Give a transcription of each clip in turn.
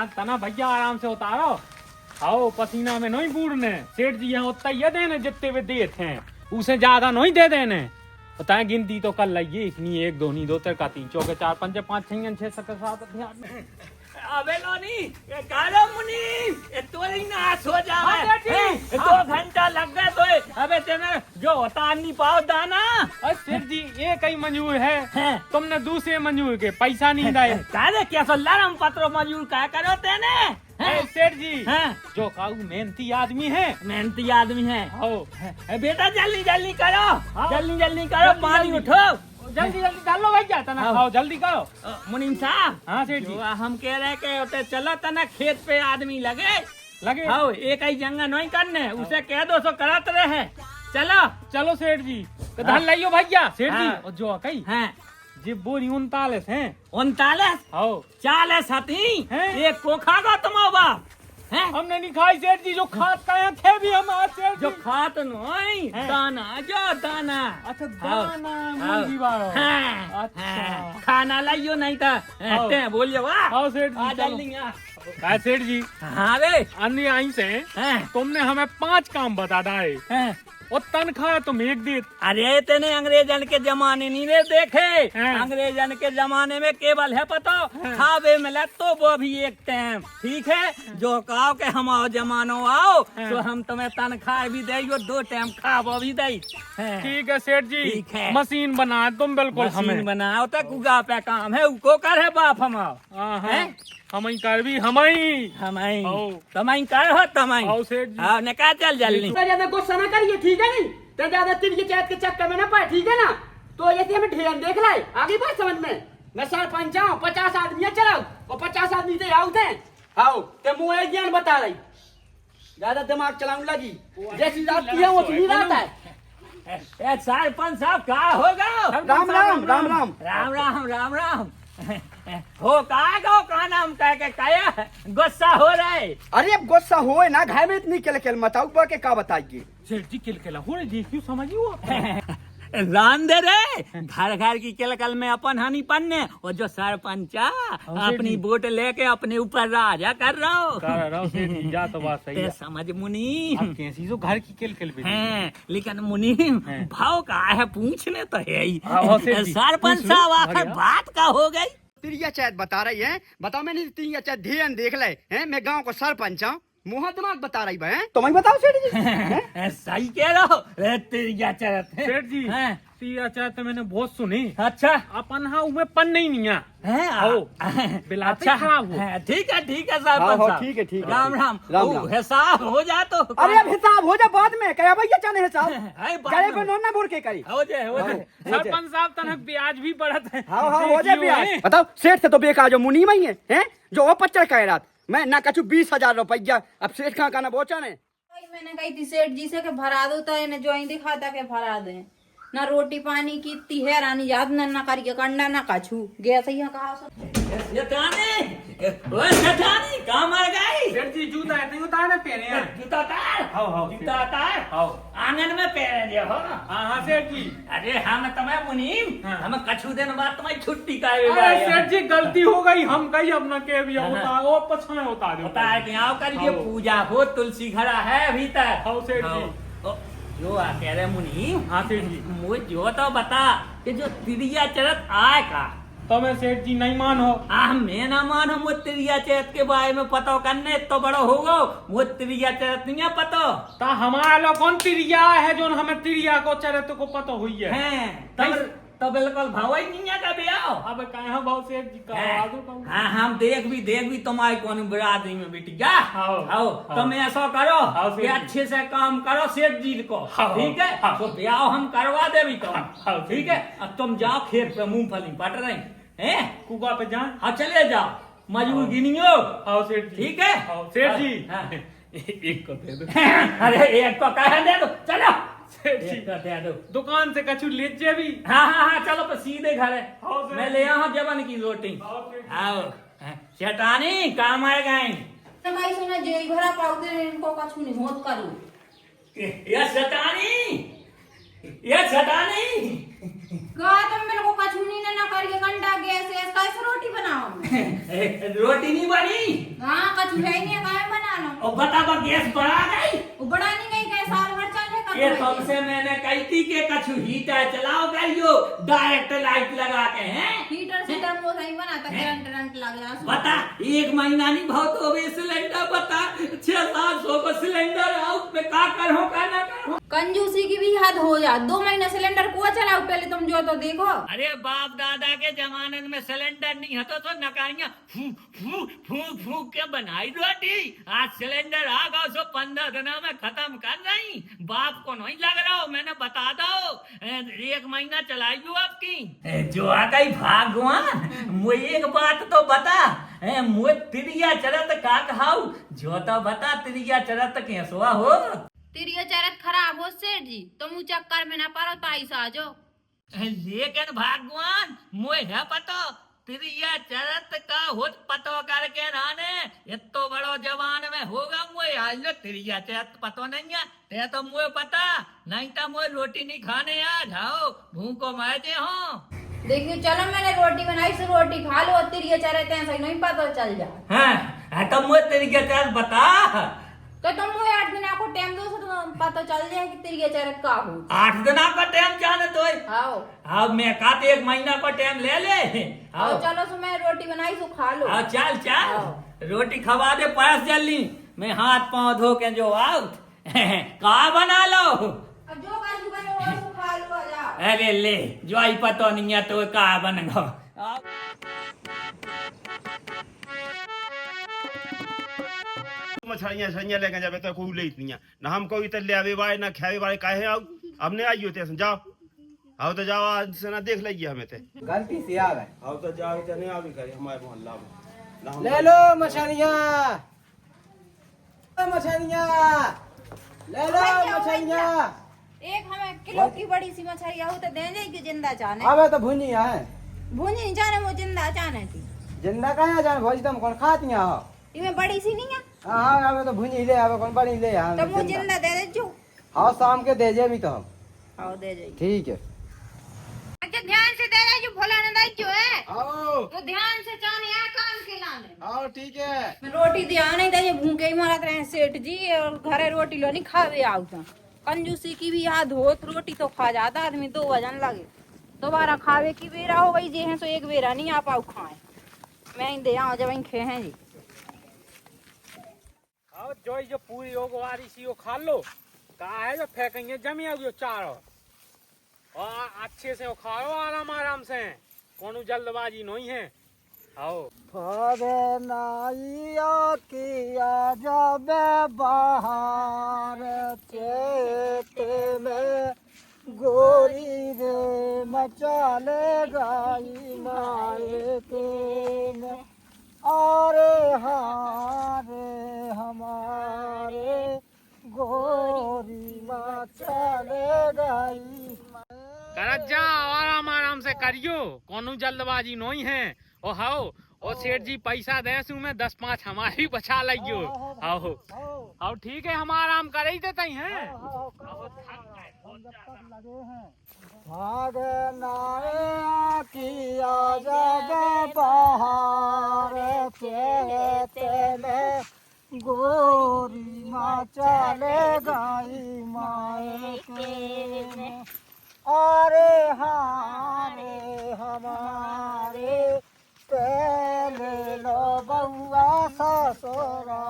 तना भैया आराम से उतारो। आओ पसीना में नहीं बूढ़ने। सेठ जी यहाँ उतना ही देने जितने वे देते हैं, उसे ज्यादा नहीं दे देने। बताए गिनती तो कर लाइए, इतनी 1 2 नहीं 2 3 4 चौके 4 5 5 6 6 7 7 ध्यान में। अबे लोनी ये कालो मुनी ये तो ही ना सो जावे सेठ 2 घंटा लग गए तो अबे तेने जो होता नहीं पाओ दाना। अरे सेठ जी ये कई मंजूर है, तुमने दूसरे मंजूर के पैसा नहीं दिए। काले कैसा लरम पत्रो मजूर क्या करो तेने सेठ जी हैं? जो काऊ मेहनती आदमी है, मेहनती आदमी है। हो बेटा जल्दी जल्दी करो, जल्दी जल्दी करो, पानी उठो, जल्दी जल्दी डालो भैया तना, आओ जल्दी करो। मुनीम साहब। हाँ सेठ जी हम कह रहे के होते चलो तना खेत पे आदमी लगे लगे। आओ एक ही जंगा नहीं करने, उसे कह दो सो करत रहे। चलो चलो सेठ जी तो धन लाइयो भैया। सेठ जी हाँ। और जो कई हैं जी बोरी 39 हैं। 39 आओ 40 हती हैं? एक को खागा तुम्हारा बाप हैं? हमने नहीं खाई सेठ जी, जो खाद का यहाँ थे भी हम आज सेठ जो जी। खात नहीं हैं? दाना जो दाना। अच्छा आओ, दाना आओ। मुर्गी वालो। हाँ, अच्छा। हाँ, खाना लाइयो नहीं था आओ। बोलियो वाह आओ सेठ आ जी चलो। जल्दी आ। काय सेठ जी हाँ रे अन्य आई से हैं, तुमने हमें 5 काम बता दाए हैं। और तनख्वाह तुम एक दे। अरे तेने अंग्रेजन के जमाने नहीं रे देखे। हैं। अंग्रेजन के जमाने में केवल है पता खावे मिला तो वो भी एक टाइम ठीक है। जो कहो के हम आओ जमानो आओ हैं। तो हम तुम्हें तनख्वाह भी देंगे 2 टाइम खावो भी दे। ठीक है सेठ जी, ठीक है। मशीन बना तुम बिल्कुल मशीन हमें। बनाओ तो कुगा पे काम है उको कर है बाप हम आओ हैं? हम ही कर भी हम ही। हमाई आओ। तमाई कर हो तमाई आओ सेठ जी। आओ निकाल चल जल्दी। ज्यादा गुस्सा ना करिए ठीक है नहीं तो ज्यादा तिल के चैत के चक्कर में ना पाए ठीक है ना। तो ये हमें ढेर देख लाए आगे बात समझ में। मैं सरपंच हूँ 50 आदमी चलाऊ और 50 आदमी से आओ थे आओ ते मुँह ज्ञान बता रही ज्यादा दिमाग चलाऊ लगी जैसी रात की है उतनी रात है। सरपंच साहब क्या होगा। राम राम राम राम राम राम राम राम हो का नाम कह के काया गुस्सा हो रहा है। अरे अब गुस्सा हो ना घर में इतनी किल किल मत आओ के का बताइए। सेठ जी किलकिला हो रही देखियो समझियो। रान दे रे घर घर की किलकल में अपन हानि पन्ने और जो सरपंच अपनी वोट लेके अपने ऊपर राजा कर रहा हो। कर रहा हूँ सेठ जी, जा तो बात सही ते है। समझ मुनी अब कैसी जो घर की किलकिल भी हैं लेकिन मुनी हैं। भाव का है पूछने तो है ही। हाँ, सेठ जी, सरपंच पूछ लो। साहब आखिर बढ़िया। बात का हो गई। तिरिया चैत बता रही है बताओ मैंने तिरिया चैत ध्यान देख ले हैं। मैं गांव को सरपंच हूँ मुँह दिमाग बता रही है तो मैं बताओ सेठ जी। सही कह रहा हो तेरिया चरत सेठ जी हैं। तिया चाहे तो मैंने बहुत सुनी। अच्छा अपन हाँ उमे पन नहीं है। हैं आओ, बिलाते खराब हो। हैं, ठीक है सरपंच हाँ, साहब ठीक है, ठीक है, राम ठीक है। राम राम ओ, राम। हिसाब हो जा तो अरे अब हिसाब हो जा बाद में क्या भैया चाने हिसाब अरे बाद गले में। पे नोना बोल के करी। हो जाए हो जाए सरपंच साहब तनक ब्याज भी बढ़त है। हाँ हाँ हो जाए देखियो, हैं? बताओ सेठ से तो बेकार जो मुनी में ही है जो वो 50 कह रहा मैं ना कछु 20,000 रुपया अब सेठ कहाँ कहना पहुंचा ने। मैंने कही थी सेठ जी से के भरा दो तो इन्हें जो ही दिखाता के भरा दे ना रोटी पानी की इतनी हैरानी याद ना करिए कंडा ना कछू गया सही है कहा ये काम आ गई सेठ जी जूता है नहीं उतारने पहने हैं। जूता तार हाँ, हाँ, जूता तार हाँ। आंगन में पहन दिया हो। हाँ हाँ सेठ जी। अरे हम तुम्हें मुनीम हाँ। हम कछु दिन बाद तुम्हारी छुट्टी का अरे सेठ जी गलती हो गई, हम कही अपना के भी हाँ, होता वो पछाए होता दे। होता है कि आओ करिए हाँ। पूजा हो तुलसी घड़ा है भीतर। हाँ, सेठ जी। ओ, जो आ कह रहे मुनीम हाँ सेठ जी। मुझे जो तो बता कि जो तिरिया चरत आए का तो मैं सेठ जी नहीं मानो। मैं ना मानो मुझे तिरिया चरत के बारे में पता करने तो बड़ा होगा मुझे तिरिया चरत नहीं है पता ता हमारा लोग कौन तिरिया है जो हमें तिरिया को चरित्र को पता हुई है। हैं तब तो बिल्कुल भाव ही नहीं है कभी आओ। अब कहा भाव सेठ जी का आदू कहूं। हाँ हम देख भी तुम्हारी कौन बिरादरी में बिटिया आओ, आओ आओ। तुम ऐसा करो आओ, कि सेठ जी। अच्छे से काम करो सेठ जी को आओ, ठीक है आओ। तो ब्याह हम करवा दे भी तुम आओ, सेठ ठीक है अब तुम जाओ खेत पे मूंगफली पट रही हैं कुआ पे जाए। हाँ चले जाओ मजबूर गिनियो आओ सेठ जी। ठीक है आओ सेठ जी। हाँ। एक को दे दो अरे एक को कह दे दो चलो सेठ जी। एक को दे दो दुकान से कछु ले जे भी। हाँ हाँ हाँ चलो पर सीधे घर है आओ, सेठ मैं ले आऊँ जबन की रोटी आओ, सेठ जी। आओ चटानी काम आ गए भाई सुना जेई भरा पाउते इनको कछु नहीं होत करू ये शतानी गा तुम मेरे को कछु नहीं ना करिए कंडा गैस कैसे रोटी बनाओ रोटी नहीं बनी हाँ कछु है ही नहीं काय बना लो और बता गैस बढ़ा गई वो बड़ा नहीं गई काय साल भर चले ये तुमसे मैंने कही थी कि कछु हीटर चलाओ करियो डायरेक्ट लाइट लगा के हैं हीटर सीटर वो नहीं बनाता करंट लग जा बता 1 महीना नहीं बहुत हो गए सिलेंडर बता 600-700 को सिलेंडर आउट में का करो का ना करो कंजूसी की भी हद हो जा 2 महीने सिलेंडर को चलाओ पहले तुम जो तो देखो अरे बाप दादा के जमाने में सिलेंडर नहीं हतो तो नकारियां फूक के बनाई रोटी आज सिलेंडर आ गो सो 15 दिनों में खत्म कर रही बाप को नहीं लग रहा हो मैंने बता दो 1 महीना चलाइयो आपकी जो आ गई भगवान मुझे एक बात तो बता मुझे तिरिया चरत का कहाऊ जो तो बता तिरिया चरत कैसवा हो तिरिया चरत खराब हो सेठ जी तुम चक्कर में ना पड़ो ताई साजो लेकिन भगवान मुझे है पता तिरिया चरत का होत पतो करके राने इतो बड़ो जवान में होगा मुझे आज तिरिया चरत पतो नहीं है ते तो मुझे पता नहीं तो मुझे रोटी नहीं खाने आ जाओ भूखो मारे हो देखियो चलो मैंने रोटी बनाई से रोटी खा लो तिरिया चरत ऐसा नहीं पता चल जा हाँ तो मुझे तिरिया चरत बता तो तुम मुझे 8 दिन आपको टाइम दो तो पता चल जाए कि तिरिया चरत का हो 8 दिन का टाइम जाने तो आओ अब मैं खाते 1 महीना का टाइम ले ले आओ चलो सो मैं रोटी बनाई सो खा लो आओ चल चल रोटी खवा दे पास जल्दी मैं हाथ पांव धो के जो आउट का बना लो अब जो काजू बनो वो सो खा लो जा अरे ले जो आई पता नहीं है तो का बनेगा मछलियां सैया लेके जाबे तो कोई ले इतनी ना हम कोई तो ले आवे बाय ना खावे बाय काहे आउ अब ने आइयो ते जाओ आओ तो जाओ आज से ना देख लइए हमें ते गलती से आ गए आओ तो जाओ तो नहीं आवे करे हमारे मोहल्ला में ना हम ले लो मछलियां मछलियां ले लो मछलियां एक हमें किलो की बड़ी सी मछली हो तो दे दे कि जिंदा चाने अबे तो भुंजिया है भूंजी नहीं जाने वो जिंदा चाने थी जिंदा कहाँ जान भोज तुम कौन खातियां हो इमे बड़ी सी नहीं है हाँ अबे तो भुंजी ले आवे कौन बड़ी ले तो वो जिंदा दे दे जो हाँ शाम के दे जे भी तो हम आओ दे जाइए ठीक है अच्छा ध्यान से दे दे जो भोला न दे जो है आओ वो ध्यान से चाने आ काम के लाने आओ ठीक है मैं रोटी ध्यान नहीं दे भूखे ही मरत रहे सेठ जी और घरे रोटी लो नहीं खावे आउ तो कंजूसी की भी याद हो तो रोटी तो खा जाता आदमी 2 वजन लगे दोबारा खावे की बेरा हो गई जे है तो एक बेरा नहीं आप आउ खाए मैं दे आओ जब खे हैं जी और जो पूरी होगो वारी सी वो खा लो का है जो फेंकेंगे जमी आओ चारो और अच्छे से वो खाओ आराम से कोनो जल्दबाजी नहीं है आओ फरे नाइया किया जाबे बाहर चेते में गोरी रे मचाले गाई माए के में अरे हारे हमारे गोरी मचाले गाई कर जाओ आराम से करियो कोनो जल्दबाजी नहीं है ओ हाओ ओ सेठ जी पैसा दे सू में 10-5 हमारी बचा लियो आओ आओ ठीक है हम आराम कर ही देते हैं भाग नाया किया जाबे बाहर चेते में गोरी मचाले गाई माए के अरे हारे हमारे पहले लो बउआ ससुराल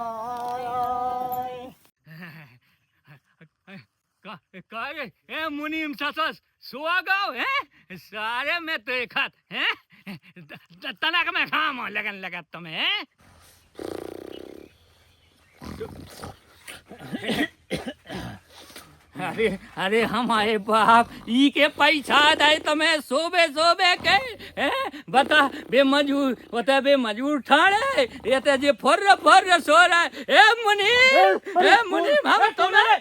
ए मुनीम ससस सुआ गाओ है सारे में तो एक हाथ है तनक में खाम लगन लगा तुम्हें अरे अरे हमारे बाप ई के पैसा दे तुम्हें सोबे के बता बे मजूर बता बे मजूर ठाड़े ये तो जे फर सो रहा है ए मुनीम हम तुम्हें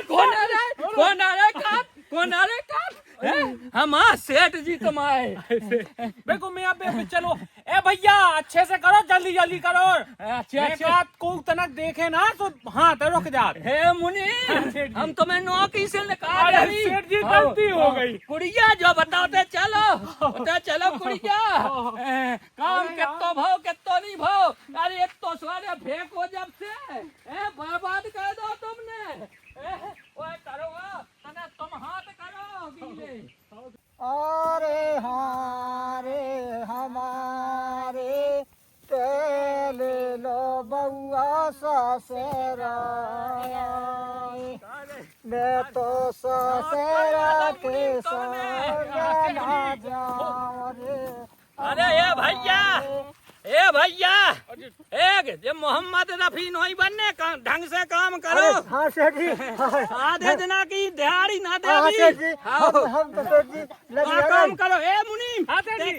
कौन आ रहा काट हम सेठ जी तुम आए देखो मैं अब चलो ए भैया अच्छे से करो जल्दी करो अच्छा को तनक देखे ना तो हाँ तो रुक जा हे मुनि हम तुम्हें नौकरी से निकाल रही सेठ जी गलती हो गई कुड़िया जो बताओ चलो कुड़िया काम के तो भाव के फेंको जब से बर्बाद कर दो तुमने। ओए करो तने तुम हाथ करो गीले। अरे हारे हमारे तेले लो बउआ ससुरा मैं तो ससुरा के संग ना जाऊं रे। अरे ए भैया एक ये मोहम्मद रफी नहीं बनने ढंग से काम करो। हाँ सेठ जी, आधे जना की दिहाड़ी ना दे हाँ सेठ जी, हम तो सेठ जी लगे काम करो। ए मुनीम हाँ सेठ जी।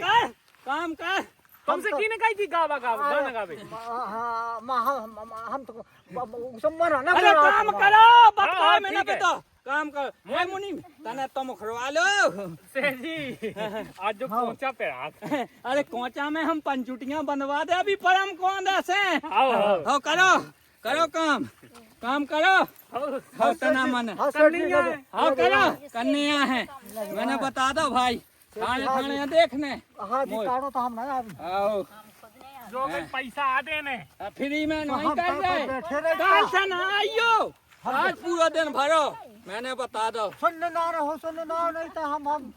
काम कर। तुमसे किने कही थी गावा गाना गावे। हम तो मना ना अरे काम करो बता हाँ, मैंने ठीक है। बता काम करो। ए मुनीम तने तुम खरवा लो। सेठ जी आज जो पहुंचा पे रात। अरे कोचा में हम पंचुटियां बनवा दे अभी परम कौन से। आओ करो काम करो। आओ तना मन हाँ सेठ जी हाँ करो कन्या है मैंने बता दो भाई खाने देखने। हाँ जी काटो तो हम ना अभी आओ जो भी पैसा आ देने। फ्री में नहीं हम कर रहे बैठे रहे कल से ना आइयो आज पूरा दिन भरो मैंने बता दो। सुनने ना नहीं तो हम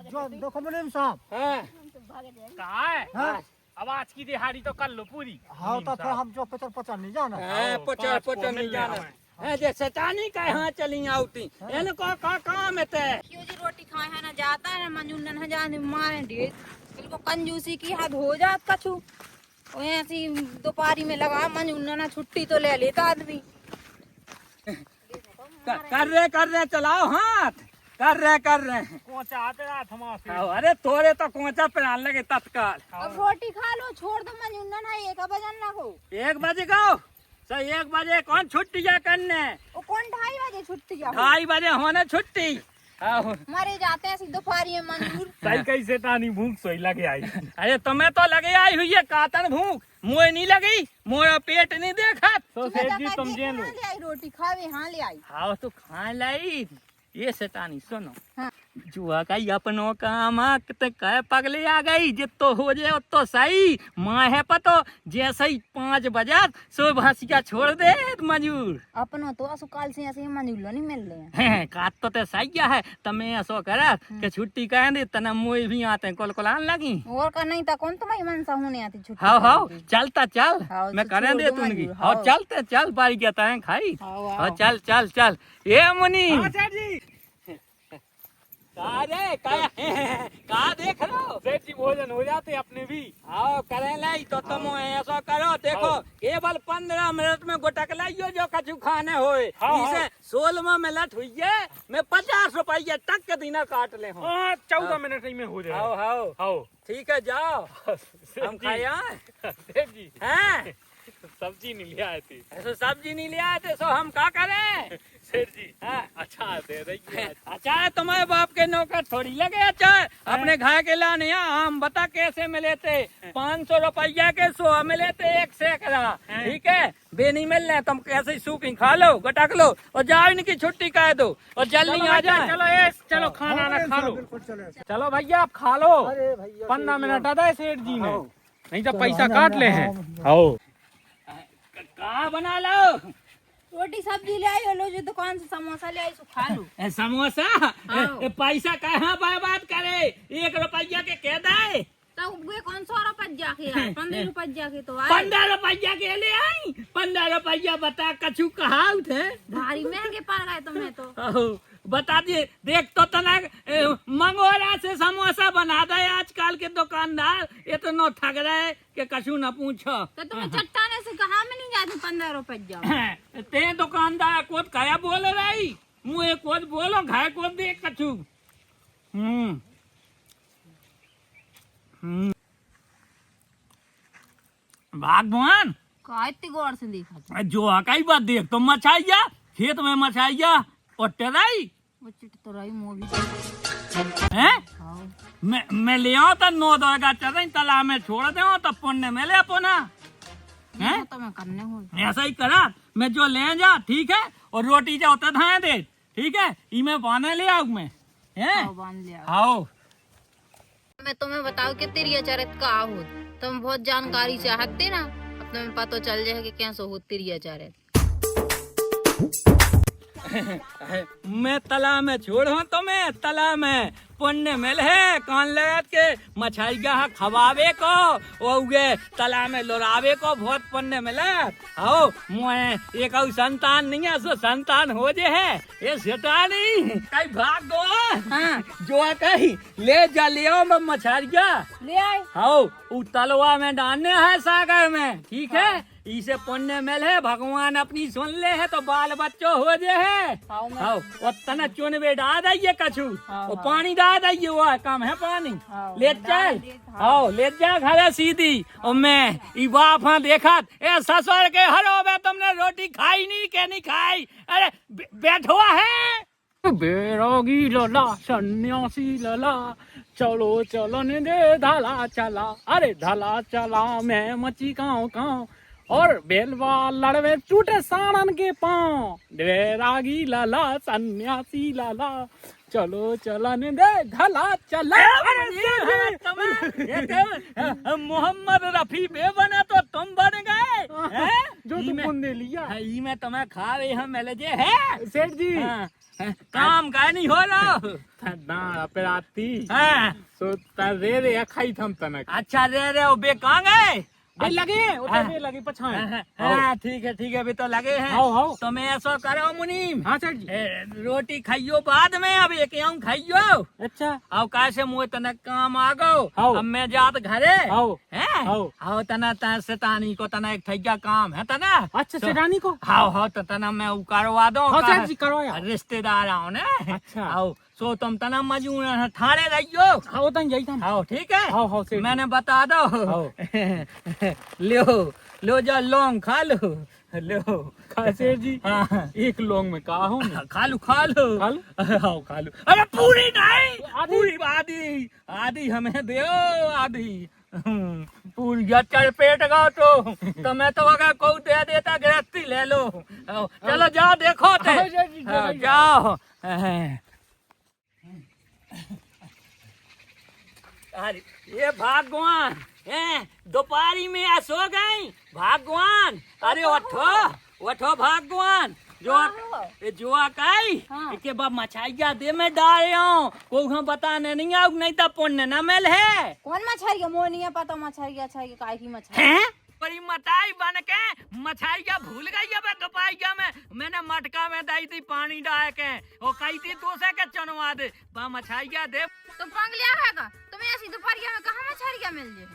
जो देखो मुनीम साहब हाँ कहा है हाँ अब आज की दिहाड़ी तो कर लो पूरी। हाँ तो फिर हम जो पचर नहीं जाना। पचर नहीं जाना है जे सचानी का यहाँ चली आउती इनको का काम है ते। क्यों जी रोटी खाए है ना जाता है ना मंजून न जाने मारे ढेर बिल्कुल कंजूसी की हद हो जात कछु। ऐसी दोपहरी में लगा मंजून ना छुट्टी तो ले लेता आदमी। कर रहे चलाओ हाथ कर रहे कोचा आते रात हमारे। अरे तोरे तो कोचा पहन लगे तत्काल। अब रोटी खा लो छोड़ दो मंजून ना 1 बजे ना को। 1 बजे गाओ सही 1 बजे कौन छुट्टी जा करने। वो कौन 2:30 बजे छुट्टी जा 2:30 बजे होने छुट्टी। मरे जाते हैं सीधे दोपहरी में मंजूर। सही कैसे तानी भूख सोई लगे आई। अरे तुम्हें तो लगे आई हुई है कातन भूख मुझे नहीं लगी मोरा पेट नहीं देखा। तो सेठ जी तुम जे लो। ले आई रोटी खावे हाँ ले आई। हाँ तो खा लाई ये सेतानी सुनो हाँ। जुआ का अपनों काम कह पगले आ गई जितो हो जाए तो सही माँ है पतो जैसे ही 5 बजा सो भासिया छोड़ दे मजूर। अपनो तो असुकाल से ऐसे मंजूर नहीं मिल रहे हैं। काट तो ते सही है तमें ऐसो करा के छुट्टी कह दे तना मोए भी आते हैं कोलकोलान लगी और का नहीं था कौन तुम्हारी मनसा होने आती छुट्टी। हाँ चलता चल हाँ, मैं तो करें छोड़ दे दो तुमकी मजूर, हाँ हाँ। चलते चल पारी कहता है खाई हाँ, हाँ चल ये मुनी सेठ जी का देख रहो सेठ जी भोजन हो जाते अपने भी। आओ करे लाई तो तुम ऐसा करो देखो केवल 15 मिनट में गुटक लाइयो जो कछु खाने होए हाँ, इसे 16 मिनट हुई है मैं 50 रुपये तक के दिन काट ले हूँ। 14 मिनट ही में हो जाए। आओ आओ ठीक है जाओ सेठ हम जी। खाया सेठ जी हैं सब्जी नहीं ले आए थे। ऐसे सब्जी नहीं ले आए थे सो हम क्या करें। सेठ जी हाँ अच्छा दे रही अच्छा है तुम्हारे बाप के नौकर थोड़ी लगे अच्छा अपने घर के लाने हम बता कैसे मिले थे 500 रुपया के 100 मिले थे 1 सैकड़ा ठीक है बेनी मिल रहे तुम कैसे ही सूखी खा लो गटक लो और जाओ इनकी छुट्टी कह दो और जल्दी आ जाए। चलो खाना ना खा लो। बिल्कुल चले। चलो भैया आप खा लो। अरे भैया 15 मिनट आता है सेठ जी ने नहीं तो पैसा काट ले हैं। आओ कहाँ बना लो रोटी सब्जी ले आई लो जो दुकान से समोसा ले आई सो खा लो। समोसा पैसा कहाँ बर्बाद करे 1 रुपया के कह दे तो वे कौन 100 रुपया के आए 15 रुपया के तो आए 15 रुपया के ले आई 15 रुपया बता कछु कहा थे भारी महंगे पड़ गए तुम्हें तो। बता दिए देख तो तना मंगोरा से समोसा बना दे आजकल के दुकानदार इतना ठग रहे कि कछु न पूछो। तो तुम्हें चट्टाने से कहा में नहीं जाती 15 रुपया। ते दुकानदार को कया बोल रही मुझे को बोलो घर को देख कछु। भगवान का इतनी गौर से देखा जो हकाई बात देख तो मछाइया खेत में मछाइया और टेराई वो चिट तो रही मूवी हैं मैं ले आओ तो 9 दरगा चल तालाब में छोड़ दे तो पुण्य में ले अपना हैं तो मैं करने हो ऐसा ही करा मैं जो ले जा ठीक है और रोटी जा उतर धाए दे ठीक है इमे बांधे ले आओ मैं हैं बांध लिया। आओ मैं तुम्हें बताऊं कि तेरी चरित का हो तुम बहुत जानकारी चाहते ना तुम्हें पता चल जाए कि कैसे होती रही है मैं तला में छोड़ो तुम्हें, तला में पुण्य मिल है कान लगा के मछलिया खवावे को उगे तला में लोरावे को बहुत पुण्य मिला। आओ मुझे एक संतान नहीं है, सो संतान हो जे है ये सेटा नहीं कई भाग दो। हाँ जो कही ले जा ले आओ मछलिया ले आए। आओ उ तलवा में डालने है सागर में, ठीक है। इसे पुण्य मिल है, भगवान अपनी सुन ले है तो बाल बच्चों हो जे है। आओ वो तना चुनवे डाल दइए कछु वो पानी डाल दइए, वो कम है पानी ले चल। आओ ले जा घर सीधी। और मैं ई बाफा देखा ए ससुर के हरो में तुमने रोटी खाई नहीं के नहीं खाई, अरे बैठो है बेरोगी लला सन्यासी लला चलो चलो ने दे धाला चला, अरे धाला चला मैं मची काँव और बेलवा लड़वे टूटे साड़न के पाँव, रागी लाला सन्यासी लाला चलो चलन दे धला चला। मोहम्मद रफी बे बने तो तुम बन गए जो तुम दे लिया मैं तुम्हें खा रहे हम मिल जे है सेठ जी। काम का नहीं हो रहा अपराधी सो रे रे खाई थम तनक। अच्छा रे रे बे कहाँ गए लगे लगे पछाए। ठीक है अभी तो लगे हैं। तो मैं ऐसा करो मुनीम। हाँ सर जी रोटी खाइयो बाद में, अब एक खाइयो। अच्छा अब कैसे मुँह तनक काम आ गो, अब मैं जात घरे आओ तना सेतानी को तना एक थैया काम है तना। अच्छा सेतानी को हाँ तो तना मैं करवा दो रिश्तेदार आओ ने। अच्छा आओ सो तुम तना मजूर थाने रहियो। हाँ ठीक है मैंने बता दो। लो जा लौंग खा लो सेठ जी। हाँ एक लौंग में कहा हूँ खा लो खा लो। अरे पूरी नहीं पूरी आधी हमें दे आधी पूरी चल पेट का तो मैं तो अगर को दे देता गिरफ्ती ले लो। चलो जाओ देखो जाओ। अरे ये भगवान दोपहरी में आ सो गई भगवान। अरे उठो भगवान जो कई के बाद मछाइया दे में डाल को बताने नहीं आऊ नहीं तो पुण्य न मिल है। कौन मछलिया मोह नहीं है पता मछलिया काय की मछली बड़ी मताई बन के मछाइया भूल गई है दोपहरिया में। मैंने मटका में दी थी पानी डाल के वो कही थी दूसरे के चुनवा दे मछाइया दे। तुम पंगलिया है का तुम्हें ऐसी दोपहरिया में कहाँ मछलिया मिल जाए।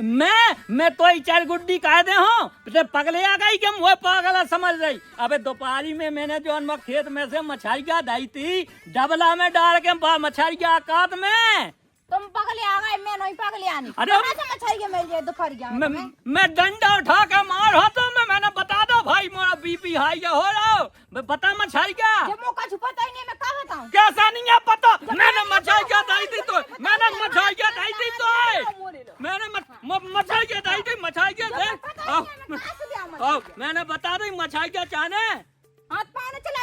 मैं तो ही चार गुड्डी कह दे हूँ पगले आ गई कि वो पागल समझ रही। अबे दोपहरी में मैंने जो खेत में से मछलिया दी थी डबला में डाल के मछलिया काट में। तुम पगले आ गए मैं नहीं पगले आनी। अरे मछलिया मिल जाए दोपहरिया में मैं डंडा उठा के मार तो मैंने बता दो भाई मोरा बीपी हाई हो रहा बता मछलिया मौका छुपाता ही नहीं मैं क्या बताऊं। कैसा नहीं है पता मैंने मछलिया दी थी तो मैंने मछलिया दी थी तो मैंने मछलिया दी थी मछलिया दे मैंने बता दी मछलिया चाहने हाथ पाँव न चला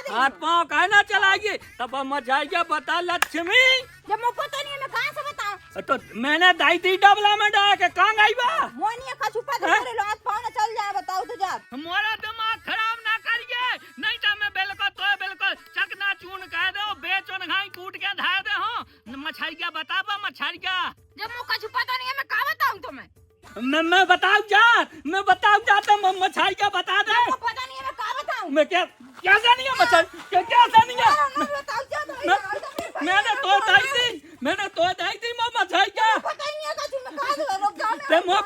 हाथ पाँव कहना चलाइए तब मछलिया बता लक्ष्मी जब मैं पता नहीं है मैं कहाँ से बताऊं। तो मैंने दाई थी डबला में डाल के कहाँ गई बा मोनिया का छुपा दे मेरे हाथ पाँव न चल जाए बताओ तो जा। हमारा दिमाग खराब ना करिए नहीं तो मैं बिल्कुल चकना चून कह दो बेचन घाई कूट के धा दे हो मछलिया बता बा मछलिया जब मुँह का छुपाता नहीं है मैं कहाँ बताऊं तुम्हें। मैं बताऊं जा तो मछलिया बता दे पता नहीं है मैं कहाँ बताऊं। मैं क्या जानी है मछलिया क्या जानी है मैंने तो दाई थी मछलिया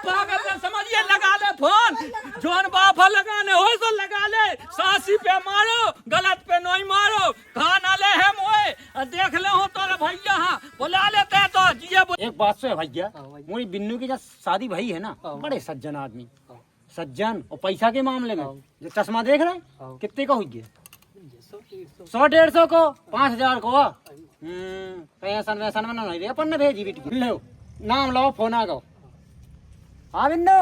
पागल समझिए लगा ले फोन जोन बाफा लगाने हो तो लगा ले सासी पे मारो गलत पे नहीं मारो खाना ले है मोए देख ले हो तो भैया हाँ बुला लेते तो जिया एक बात सो है भैया मोरी बिन्नू की जब शादी भई है ना बड़े सज्जन आदमी सज्जन और पैसा के मामले में जो चश्मा देख रहे कितने का हो गया 100-150 को 5000 को पैसन वैसन में नहीं रे अपन ने भेजी बेटी लो नाम लो फोन आ गो। हाँ बिन्नू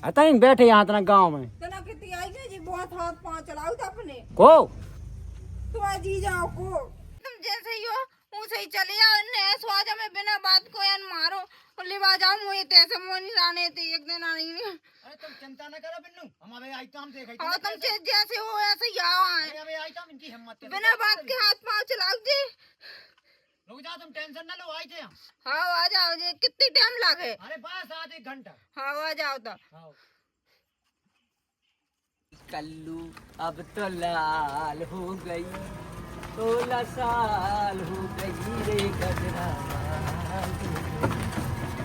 आता नहीं बैठे यहाँ तना गाँव में बहुत हाथ पाँव चलाओ अपने को तुम जी जाओ को तुम जैसे ही हो मुझसे ही चले जाओ स्वाजा में बिना बात को यान मारो ले बाजाओ मुझे तैसे मोनी राने थे एक दिन आनी नहीं। अरे तुम चिंता न करो बिन्नू, हम अबे आई तो हम देख और तुम जैसे हो ऐसे ही आओ आए। अबे आई तो हम इनकी हिम्मत है। बिना बात के हाथ पाँव चलाओ जी। रुक जाओ, तुम टेंशन न लो, आई थे हम। हाँ आ जाओ जी, कितनी टाइम लगे? अरे बस आधे घंटा। हाँ आ जाओ तो। कल्लू अब तो लाल हो गई, 16 साल हो गई रे गजरा,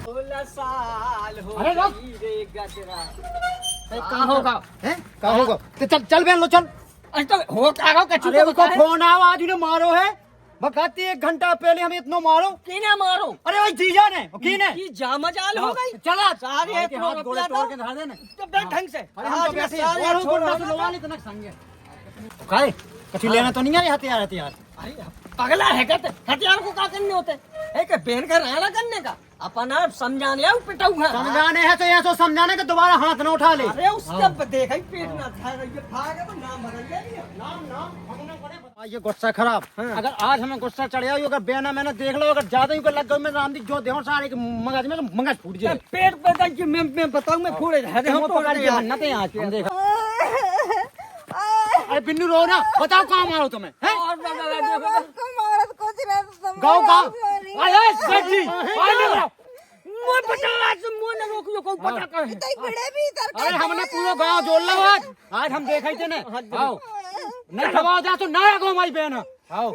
16 साल हो गई रे गजरा। कहाँ होगा? हैं? कहाँ होगा? तो चल बहन लो, चल। अरे तो हो क्या हो कछु अरे उसको फोन आओ, आज उन्हें मारो है। बकाती 1 घंटा पहले हमें इतना मारो। किने मारो? अरे वही जीजा ने, किने? की जामजाल हो गई। चला सारे हाथ गोड़े तोड़ के धरा देने। तो बैठ ढंग से। अरे हम तो वैसे ही और छोड़ ना लोवा इतना संगे। काहे? कछु लेना तो नहीं है हथियार हथियार। अरे पगला है क्या? हथियार को क्या करने होते? एक बहन का राणा करने का अपन आप समझाने आओ पिटाऊ है। समझाने है तो यहाँ तो समझाने का दोबारा हाथ न उठा ले। अरे उसका देखा ही पेट ना था, ये भागे तो नाम बदल जाएगा। ये गुस्सा खराब। अगर आज हमें गुस्सा चढ़ जाओ, अगर बेना मैंने देख लो, अगर ज्यादा ही लग गई मैं रामदी जो देहो सारे मगज में मगज फूट जाए। पेट पे कि मैं बताऊं मैं फोड़े हम पकड़ के बनना थे आज हम देखा। अरे बिन्नू रो ना, बताओ कहाँ मारो तुम्हें? हैं? गाँव गाँव अरे सेठ जी मोर बता मोर न रोकियो को बता कहे। अरे हमने पूरा गाँव जोड़ लो आज हम देखा ही थे ना। आओ नहीं खवाओ जा तो ना आगो हमारी बहन। आओ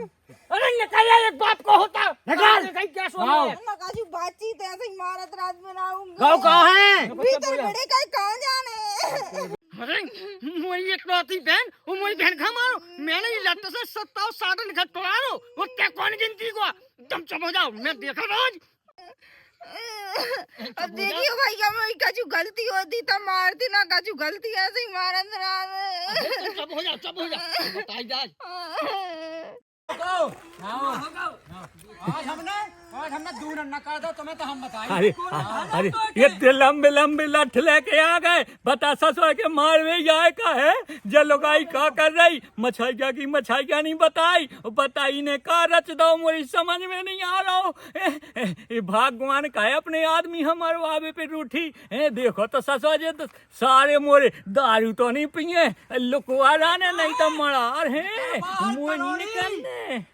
अरे निकल एक बाप को होता निकाल। कहीं क्या सुन आओ बातचीत ऐसे ही मारत रात में ना आऊंगा। गाँव कहाँ है? भीतर बड़े का कहाँ जाने? अरे मोरी एक लौती बहन वो मोरी बहन खा मारो। मैंने ये लट्टे से 70-60 निकल तोड़ा लो। वो क्या कौन गिनती को? तुम चुप हो जाओ, मैं देखा रोज। अब देखियो भाई हमारी कछु गलती होती तो मारती ना, कछु गलती ऐसे ही मारत रात में। चुप हो जाओ, चुप हो जाओ, बताई जा। आज हमने दूर न कर दो तुम्हें तो हम बताएं। अरे ये लंबे लंबे लठ लेके आ गए। बता ससुर के मार में जाए का है जलोगाई का कर रही मछाइया की मछाइया नहीं बताई बताई ने का रच दो मुझे समझ में नहीं आ रहा हो। भगवान का है अपने आदमी हमारे वाबे पे रूठी देखो तो ससुर जी तो सारे मोरे दारू तो नहीं पिए लुकवा लाने नहीं तो मरार है मुँह नहीं निकलने।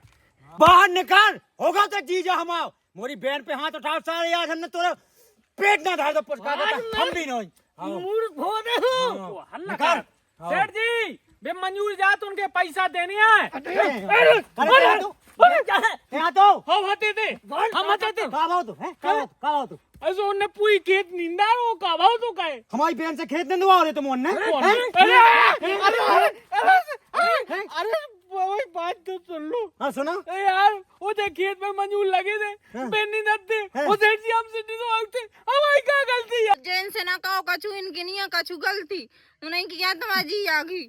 बाहर निकाल होगा तो जीजा हम आओ। मोरी बहन पे हाथ उठाओ सारे आज हमने तोरा पेट ना धार दो पुचका देता हम भी नहीं। मूर्ख हो रहे हो। निकाल सेठ जी बे मंजूर जात उनके पैसा देने आए। यहाँ तो हम हते थे हम हते थे का भाव तो है का भाव तो ऐसे उनने पूरी खेत निंदा हो का भाव तो का है। हमारी बहन से खेत नहीं दुआ रहे तुम उन्ने। अरे वही बात तो सुन लो। हाँ सुना यार वो जो खेत में मंजूर लगे थे बेनी दत्ते वो सेठ जी हमसे निकलते हमारी क्या गलती है। जैन से ना कहो कछु इनकी नहीं है कछु गलती उन्हें किया तुम्हारी जी आ गई।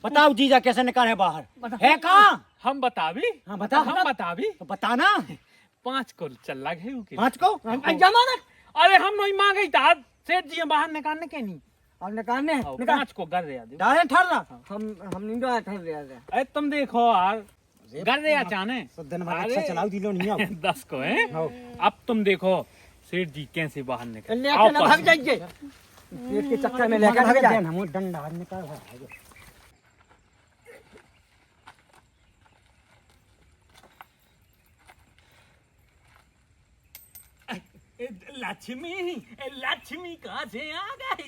बताओ जीजा कैसे निकाले बाहर है कहाँ? हम बता भी हाँ बता हम बता भी तो बताना 5 को चल लगे है 5 को जमानत। अरे हम नहीं मांगे था सेठ जी बाहर निकालने के नहीं अब निकालने 5 को कर रहे थे डायरेक्ट ठहर रहा हम नहीं डरा ठहर रहे हैं। अरे तुम देखो यार कर रहे चाने तो दिन भर अच्छा चलाओ दिलो नहीं आओ 10 को है। अब तुम देखो सेठ जी कैसे बाहर निकल लेके ना भाग जाइए पेट के चक्कर में लेकर भाग जाए। हम डंडा निकाल लक्ष्मी कहाँ से आ गई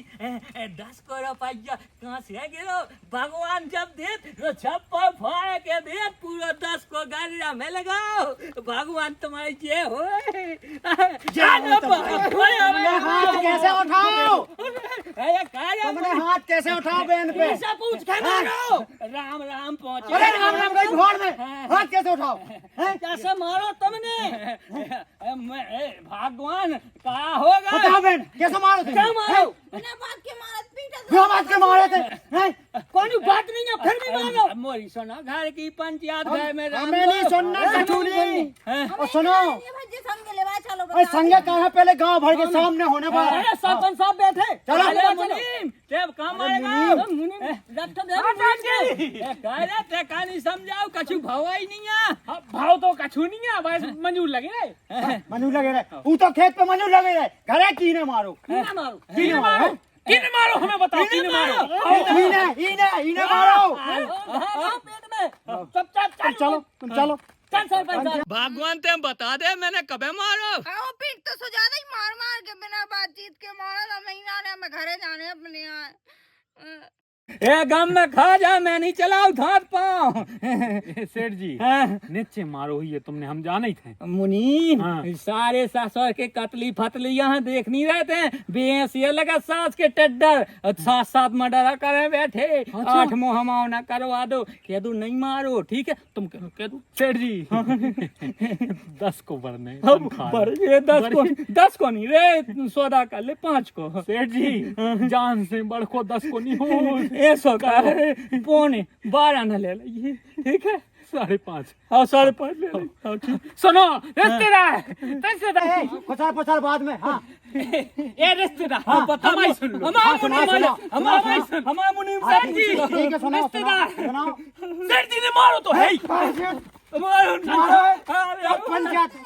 10 को रुपया कहाँ से गिरो भगवान जब दे तो छप्पर फाड़ के दे पूरा 10 को गाड़िया में लगाओ भगवान तुम्हारी जे हो। हाथ कैसे उठाओ तुमने हाथ कैसे उठाओ बहन पे पूछ के मारो राम राम पहुँचे। अरे राम राम गई घोड़ में हाथ कैसे उठाओ कैसे मारो तुमने भगवान कहा होगा बताओ बहन कैसे मारो तुम क्या मारो बिना बात के मारत पीटा बिना बात के मारे थे हैं? कोई बात नहीं है फिर भी मानो। मोरी सुना घर की पंचायत है मेरा हमें नहीं सुनना कचूली। और सुनो जी संग ले बा चलो अरे संगे कहाँ पहले गांव भर के सामने होने पर अरे सरपंच साहब बैठे चलो। अरे मुनीम तेब काम आएगा कहले ते कहानी समझाओ कछु भवाई नहीं है। भाव तो कछु नहीं है, बस मंजूर लगे रे। मनु लगे रहे तू तो खेत पे मनु लगे रहे घरे कीने मारो ना मारो कीने मारो किन मारो हमें बताओ, किन मारो। इने मारो पेट में चुपचाप तुम चलो तुम चलो चल सरपंच साहब। भगवान ते बता दे मैंने कबे मारो। आओ पीट तो सो ज्यादा ही मार मार के बिना बातचीत के मारा था। महीना ने हमें घरे जाने अपने यहाँ। ए गम में खा जा मैं नहीं चलाऊ हाथ पाँव। सेठ जी नीचे मारो ही है, तुमने हम जाने ही थे। मुनीम हाँ। सारे ससुर के कतली फतली यहाँ देख नहीं रहते हैं। बेस ये लगा सास के टड्डर साथ साथ मर्डर करे बैठे। 8 मुहमाओ ना करवा दो, कह दो नहीं मारो ठीक है। तुम कह दो सेठ जी 10 को भरने ये 10 को नहीं रे, सौदा कर ले 5 को। सेठ जी जान से बढ़ को 10 को नहीं हो। 100 का है, 12 न ले लीजिए ठीक है। 5.5 हाँ 5.5 ले लो। सुनो रिश्तेदार पचार बाद में हाँ ये रिश्तेदार हाँ, हमारी सुन लो। हमारा मुनीम हाँ, ठीक है सुनाओ रिश्तेदार। सुनाओ सेठ जी ने मारो तो है ही।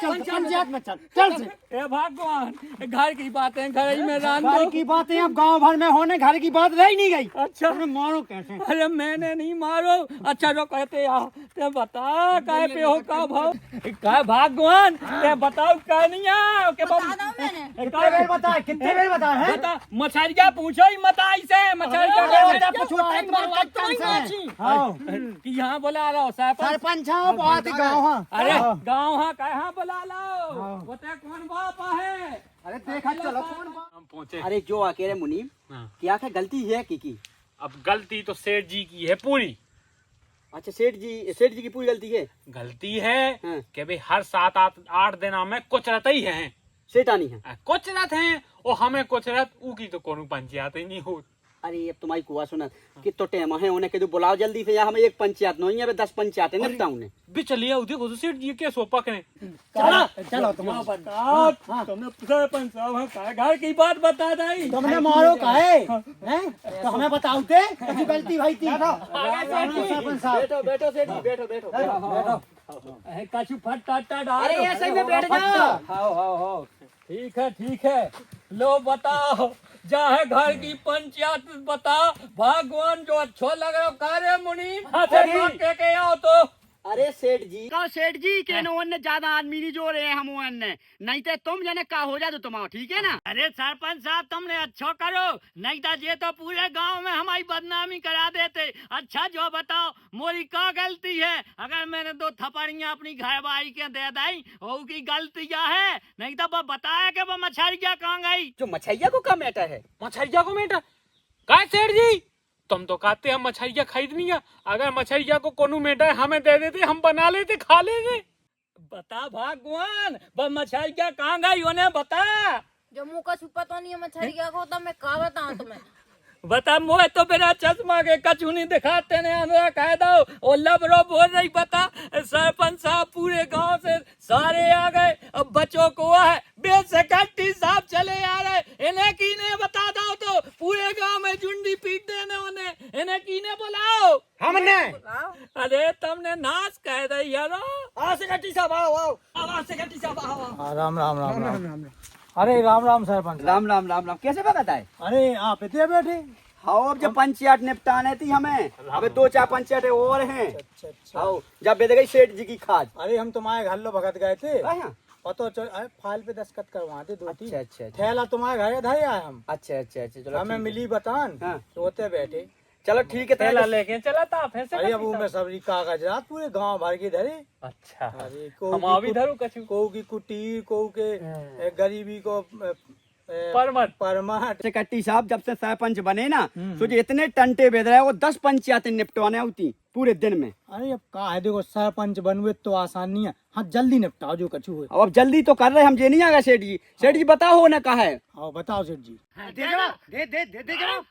पंचायत में चल से ए भगवान घर की बातें घर ही में रान घर दो। की बातें अब गांव भर में होने घर की बात रह नहीं गई। अच्छा मारो कैसे अरे मैंने नहीं मारो। अच्छा जो कहते आओ ते बता काय पे हो का भाव का भगवान ते बताओ का नहीं आओ के बता दो मैंने। कितने बेर बताए हैं बता मछरिया पूछो ही मताई से मछरिया कि यहाँ बुला रहा हो सरपंच बहुत गाँव अरे गाँव हाँ कहाँ बुला लो बता कौन बाप है। अरे देखा चलो कौन हम पहुंचे। अरे जो अकेले मुनीम हाँ। क्या क्या गलती है की? अब गलती तो सेठ जी की है पूरी। अच्छा सेठ जी की पूरी गलती है। गलती है हाँ। कि भाई हर 7-8 दिन में कुछ रहते ही है। सेठ आनी है। कुछ रत हैं और हमें कुछ रत ऊ की तो कोनो पंचायत ही नहीं हो। अरे अब तुम्हारी कुआ सुना कि तो टेम है उन्हें के बुलाओ जल्दी से। यहाँ हमें एक पंचायत नहीं है 10 पंचायत निपटा उन्हें। भी चलिए देखो तो सेठ जी के सोपा करें। चलो तुम बताओ तुमने सरपंच साहब का घर की बात बता दी। तुमने मारो काहे हैं तो हमें बताओते कैसी गलती भाई थी सरपंच साहब बैठो सेठ जी बैठो। कछु फट्टा डाल अरे ऐसे ही में बैठ जाओ। हाँ ठीक है लो बताओ जा है घर की पंचायत बता। भगवान जो अच्छा लग रहा कार्य मुनि के आओ तो। अरे सेठ जी के ने ज्यादा आदमी नहीं जो रहे हम नहीं तो तुम जने का हो जाए तुम्हारा ठीक है ना। अरे सरपंच साहब तुमने अच्छा करो नहीं तो ये तो पूरे गांव में हमारी बदनामी करा देते। अच्छा जो बताओ मोरी का गलती है। अगर मैंने 2 थप्पड़ियां अपनी घरवाली के दे दी वो की गलती क्या है। नहीं तो वो बताया कि वो मछरिया कहाँ गई। जो मछैया को का मैटर है। मछरिया को बेटा का सेठ जी तुम तो कहते हम मछरिया खरीदनी है। अगर मछरिया को कोनो मेटा हमें दे देते हम बना लेते खा लेते। बता भगवान वो मछरिया कहाँ गई उन्हें बता। जो मुँह का छुपा तो नहीं है मछरिया को तो मैं का बताऊं तुम्हें। बता मोह तो बिना चश्मा के कछु नहीं दिखाते ने अंदर कह दो और लबरो बोल रही बता। सरपंच साहब पूरे गांव से सारे आ गए। अब बच्चों को है बेसकट्टी साहब चले आ रहे। इन्हें कीने बता दो तो पूरे गांव में झुंडी पीट देने उन्हें। इन्हें कीने बुलाओ हमने। अरे तुमने नाश कह रही है राम अरे राम सरपंच राम कैसे पता है। अरे आप इतने बैठे हाँ अब जब पंचायत निपटाने थी हमें अबे 2-4 पंचायतें और हैं। हाँ जब बेच गई सेठ जी की खाद। अरे हम तुम्हारे घर लो भगत गए थे हाँ। और तो फाइल पे दस्तखत करवाते 2-3। अच्छा। थैला तुम्हारे घर धरे आए हम। अच्छा चलो हमें मिली बतान हाँ। तो होते बैठे। चलो ठीक है थैला लेके चला था फिर से। अरे अब मैं सबरी कागजात पूरे गांव भर के धरे। अच्छा अरे हम अभी धरू कछु को की कुटीर को के गरीबी को परमट कट्टी साहब जब से सरपंच बने ना तो जो इतने टंटे बेच रहे हैं वो 10 पंचायतें निपटवाने होती। पूरे दिन में। अरे अब का है, देखो सरपंच बनवे तो आसान नहीं है। हाँ जल्दी निपटाओ जो कछु है। अब जल्दी तो कर रहे हम, जे नहीं आ गए सेठ जी। सेठ जी बताओ हो ना कहा है। आओ बताओ सेठ जी। दे जनाब, दे जनाब।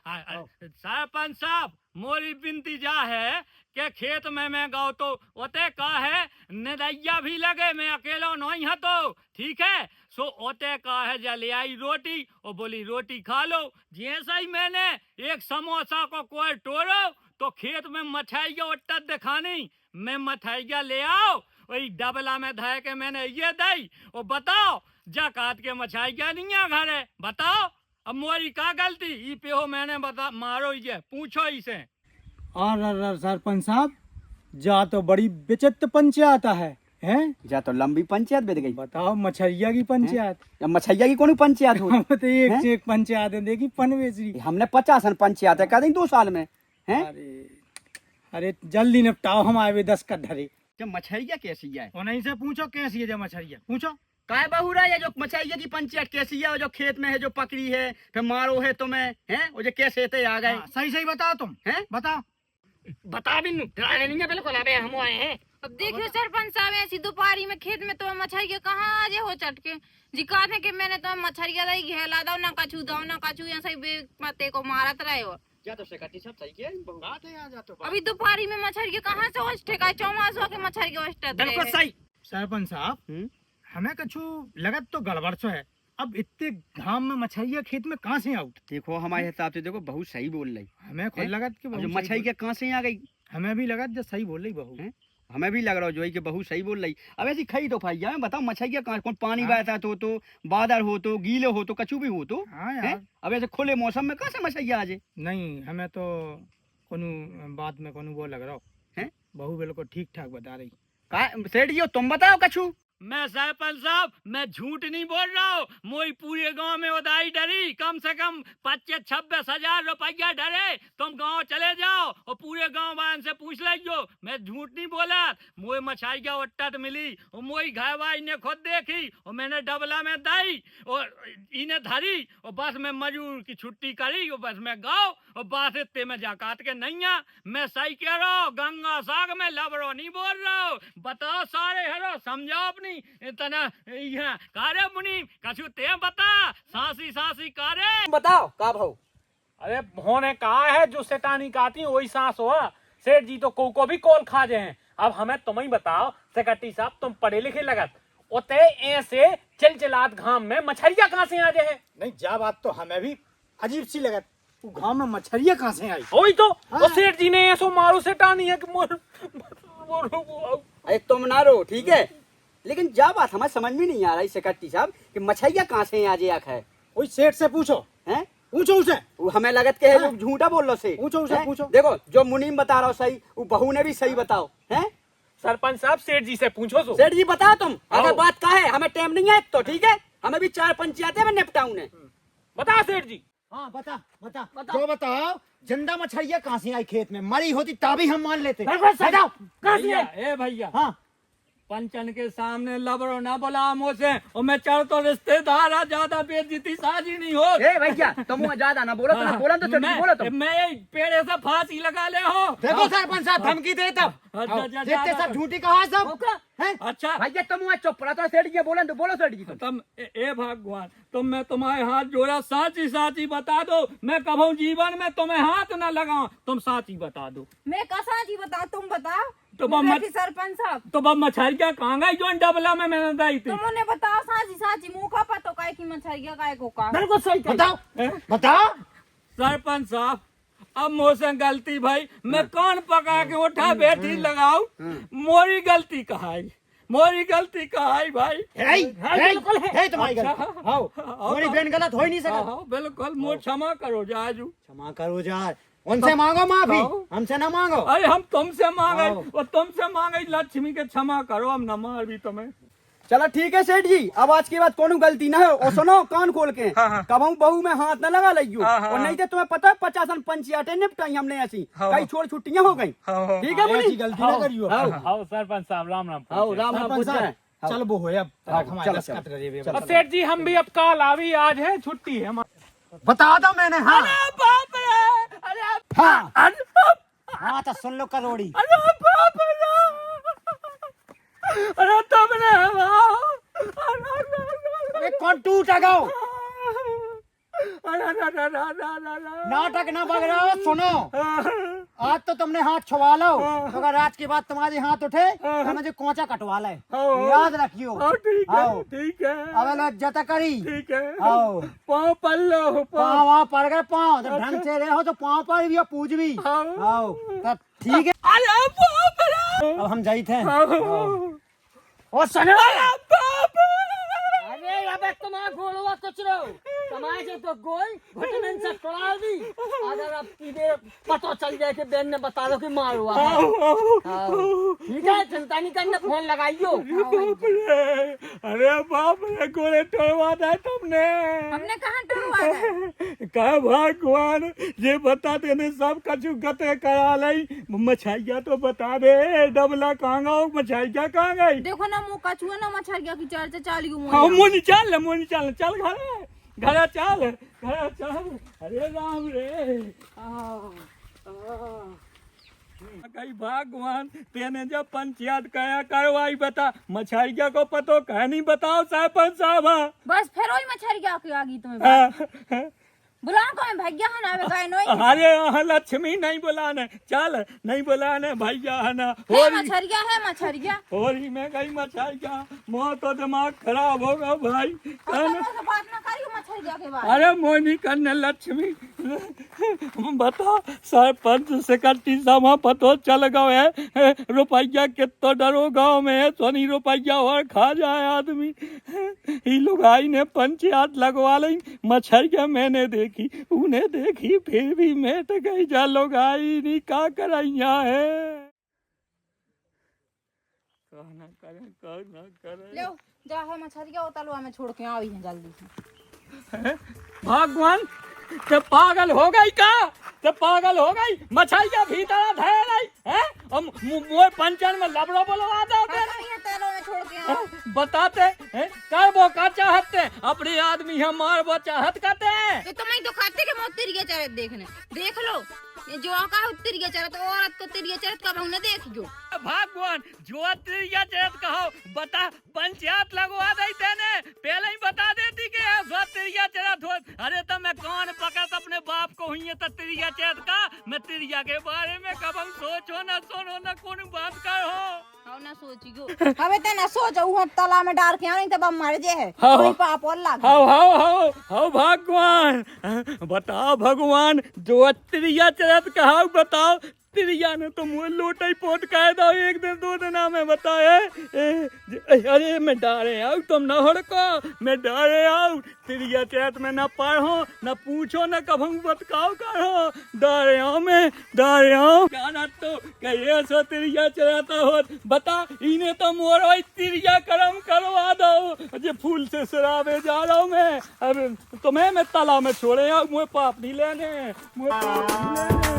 सरपंच साहब मोरी बिनती जा है के खेत में मैं गाँव तो ओते का है नदैया भी लगे, मैं अकेला नहीं है तो ठीक है। सो ओते का है जले आई रोटी और बोली रोटी खा लो। जैसा ही मैंने एक समोसा को कोई टोरो तो खेत में मछाइया उट्टा दिखानी, मैं मछाइया ले आओ वही डबला में धाय के मैंने ये दई और बताओ जाकात के मछाइया नहीं है घर है, बताओ अब मोरी का गलती ई पे हो मैंने बता मारो ये पूछो इसे। और सरपंच साहब जा तो बड़ी विचित्र पंचायत है हैं? जा तो लंबी पंचायत बीत गई। बताओ मछरिया की पंचायत। या मछैया की कौन पंचायत हो? हम तो एक हैं? से एक पंचायत है देखी पनवेसरी। हमने 50 पंचायत है कह दें 2 साल में हैं। अरे जल्दी निपटाओ, हम आए हुए 10 कट्ठरे। जब मछैया कैसी है? उन्हीं से पूछो कैसी है जब मछरिया पूछो। काय बहुरा ये जो मछैया की पंचायत कैसी है? जो खेत में है जो पकड़ी है फिर मारो है तुम्हें हैं? वो जो कैसे थे आ गए सही सही बताओ तुम हैं? बताओ। बता भी नहीं है बिल्कुल अबे हम आए हैं। अब देखियो सरपंच साहब ऐसी दोपहरी में खेत में तो मछरिया कहाँ आजे हो चटके जी कहते कि मैंने तो मछरिया दई घेला दो ना कछु दो ना कछु यहाँ से मते को मारत रहे हो। क्या तो सेकटी सब सही किया बात है। आ जा तो अभी दोपहरी में मछरिया कहाँ से होस्टे का चौमासो के मछरिया होस्टे बिल्कुल सही। सरपंच साहब हमें कछु लगत तो गड़बड़ सो है। अब इतने घाम में मछरिया खेत में कहाँ से आउट? देखो हमारे हिसाब से देखो बहुत सही बोल रही। हमें खुद लगत कि जो बहू मछली के कहाँ से आ गई? हमें भी लगत जो सही बोल रही बहू। हैं? हमें भी लग रहा है जो है कि बहुत सही बोल रही। अब ऐसी खई तो भाई मैं बताओ मछलिया कहाँ कौन पानी बहता तो बादल हो तो गीले हो तो कछु भी हो तो हाँ हैं? यार अब ऐसे खुले मौसम में कहाँ से मछलिया आ जाए? नहीं हमें तो कोनो बात में कोनो वो लग रहा हो हैं? बहू बिल्कुल ठीक ठाक बता रही। सेठ जी तुम बताओ कछु। मैं सरपंच साहब मैं झूठ नहीं बोल रहा हूँ। मोई पूरे गांव में उदाई डरी कम से कम 25-26 हजार रुपया डरे। तुम गांव चले जाओ और पूरे गांव वाले से पूछ लीजियो, मैं झूठ नहीं बोला। मोई मछाइया उट्टत मिली और मोई घायवा इन्हें खुद देखी और मैंने डबला में दई और इन्हें धरी और बस में मजूर की छुट्टी करी और बस में गाँव और बस इतने में जाकात के नहीं आ। मैं सही कह रहा हूँ, गंगा साग में लबरो नहीं बोल रहा हूँ। बताओ सारे हरो समझाओ अपनी इतना यहाँ कारे मुनि कछु ते बता सासी सासी कारे बताओ का भाव? अरे होने कहा है जो सेटानी काती वही सांस हुआ। सेठ जी तो को भी कॉल खा जे हैं। अब हमें तुम ही बताओ सेक्रेटरी साहब तुम पढ़े लिखे लगत ओते ऐसे चिलचिलात घाम में मछरिया कहाँ से आ जाए है? नहीं जा बात तो हमें भी अजीब सी लगत। वो गांव में मछरिया कहाँ से आई? वही तो हाँ। सेठ जी ने ऐसो मारो सेटानी है कि अरे तुम ना रो ठीक है, लेकिन जा बात हमें समझ में नहीं आ रही सेक्रेटरी साहब कि मछलिया कहाँ से आ जाए है? वही सेठ से पूछो हैं? पूछो उसे। वो हमें लगत के है हाँ। लोग झूठा बोल लो से। पूछो उसे, हैं? पूछो। देखो जो मुनीम बता रहा हो सही, वो बहू ने भी सही बताओ हैं? सरपंच साहब सेठ जी से पूछो सो। सेठ जी बताओ तुम अगर आओ। बात का है, हमें टाइम नहीं है तो ठीक है, हमें भी 4 पंचायतें में निपटाऊं ने। बता सेठ जी। हाँ बता बता जो बताओ जिंदा मछरिया कहाँ से आई खेत में? मरी होती तभी हम मान लेते। बताओ कहाँ से आई? ए भैया हाँ पंचन के सामने लबरो ना बोला मुझसे और मैं चढ़ तो रिश्तेदार ज्यादा बेइज्जती साजी नहीं हो। ए भैया तुम ज्यादा ना बोलो, तुम बोला तो सेठ जी बोलो तुम। मैं पेड़े से फांसी लगा ले हो। देखो सरपंच साहब धमकी दे तब। अच्छा, अच्छा, देखते अच्छा। सब झूठी कहा सब हैं? अच्छा भैया तुम वहाँ चुप रहो तो सेठ जी बोलो तो बोलो सेठ जी तुम। तुम ए भगवान तुम मैं तुम्हारे हाथ जोड़ा साची साची बता दो। मैं कभी जीवन में तुम्हें हाथ न लगाऊं, तुम साची बता दो। मैं कसा जी बताओ तुम बताओ। तो मैं मत- बैठी सरपंच साहब तो अब मछलिया कहाँ गई जो डबला में मैंने दी थी? तुम उन्हें बताओ साची साची मुंह का पतो काय की मछरिया काय को का। बिल्कुल सही बताओ हैं? बताओ। सरपंच साहब अब मुझसे गलती भाई, मैं कान पका के उठा बैठी लगाऊ। मोरी गलती कहाई, मोरी गलती कहाई भाई। बिल्कुल है तुम्हारी अच्छा। गलती। आओ तुम्हारी बहन गलत हो ही नहीं सकता। हाँ, बिल्कुल मुझे क्षमा करो जाजू। क्षमा करो यार, उनसे मांगो माफी, आओ। हमसे ना मांगो। अरे हम तुमसे मांगे आओ। और तुमसे मांगे लक्ष्मी के क्षमा करो, हम न मार भी तुम्हें। चलो ठीक है सेठ जी, अब आज के बाद कोनो गलती ना हो। और सुनो कान खोल के, कबहू बहू में हाथ न लगा लियो। और नहीं तो तुम्हें पता है 50 पंचायतें निपटाई हमने ऐसी, कई छोड़ छुट्टियां हो गई। ठीक है ऐसी बोली गलती ना करियो। आओ सरपंच साहब राम राम। आओ राम राम सरपंच पूछ रहे साहब, चल वो है अब हमारे चलो, 10 कट रहे हैं। और सेठ जी हम भी अब काल आवी, आज है छुट्टी है हमारी। बता दो मैंने। हाँ बाप रे, अरे हाँ हाँ तो सुन लो करोड़ी। अरे बाप रे, अरे तुमने अरे कौन टूटा गाओ अरे नाटक ना बग रहा हो। सुनो आज तो तुमने हाथ छुआ लो, अगर आज के बाद तुम्हारे हाथ उठे तो मुझे कोंचा कटवा ले, याद रखियो। ठीक है, अब लो इज्जत करी। ठीक है, आओ पाँव पल लो, पाँव वहाँ पड़ गए, पाँव तो ढंग से रहो तो पाँव पर भी और पूज भी। आओ तब ठीक है। अरे बाप रे, अब हम जाई थे। ओ सने बाप अरे अबे तुम्हारा गोलवा कुछ रहो समाज से तो गोल घुटने से तोड़ा दी। अगर अब सीधे पता चल जाए कि बेन ने बता दो कि मार हुआ है। ठीक है, चिंता नहीं करना, फोन लगाइयो। अरे बाप रे, गोले तोड़वा दे तुमने। हमने कहाँ टूटवा है? कहा भगवान ये बता देने सब कछु गते करा लाई। मछाइया तो बता दे, डबला कहाँ गाओ, मछाइया कहाँ गई? देखो ना मुँह कछुआ ना मछरिया की चर्चा चाली हाँ मोनी चल, मोनी चल, चल घर चल, घर चल। अरे राम रे, कई भगवान तेने जब पंचायत कया करवाई बता, मछरिया को पतो कह नहीं बताओ सरपंच साहब। बस फिर वही मछरिया की आ गई तुम्हें। बुलाओ को मैं भैया है ना गए नोई। अरे लक्ष्मी नहीं बुलाने, चल नहीं बुलाने भैया है ना। है मछरिया, है मछरिया। होली में गई मछरिया, मोह तो दिमाग खराब होगा भाई। बात ना करियो मछरिया के बारे। अरे मोनी करने लक्ष्मी बता, सरपंच सेक्रेटरी साहब पतो चल गए रुपया कितो डरो गाँव में है, सोनी रुपया और खा जाए आदमी। ये लोग आई ने पंचायत लगवा ली, मछरिया मैंने देखी, उन्हें देखी फिर भी मेट गई। जा लोग आई नहीं का करैया है। कहना करे लो जा है मछरिया तलवा में छोड़ के आई है जल्दी से। भगवान ते पागल हो गई का, ते पागल हो गई। मछलिया भीतर धैर आई है, मोए पंचन में लबड़ो बोलवा दो तेलों में छोड़ के आओ। बताते हैं करबो का चाहते, अपने आदमी हम मारबो चाहत करते हैं। तो तुम्हें तो खाते के मौत तिरिया चरत देखने देख लो, ये जो का तिरिया चरत औरत को तिरिया चरत कब हमने देख जो। भगवान जो तिरिया चरत कहो बता, पंचायत लगवा दई तेने पहले ही बता देती कि सो तिरिया चरत हो। अरे तो मैं कौन पकड़ अपने बाप को हुई है तो तिरिया चरत का, मैं तिरिया के बारे में कब हम सोचो ना सुनो ना कौन बात कर हो। हां ना सोचियो, हवे ते ना सोचो हूं तला में डाल के आनी तब हम मर जे है, कोई पाप और लाग। हाउ भगवान बताओ, भगवान जो तिरिया चरत कहा बताओ। तिरिया ने तो मुँह लोटा ही पोट कह दो, एक दिन दो दिन में बताए। अरे मैं डारे आऊ, तुम न हड़को, मैं डारे आऊ। तिरिया चरत में न पढ़ो न पूछो न कभू बतकाओ करो, डारे आओ मैं डारे आओ। गाना तो कहिए सो तिरिया चरता हो बता, इन्हें तो मोर तिरिया करम करवा दो। जे फूल से शराबे जा रहा हूँ मैं, अब तुम्हें मैं तालाब में छोड़े आऊ, मुझे पाप नहीं लेने, मुझे पाप नहीं लेने।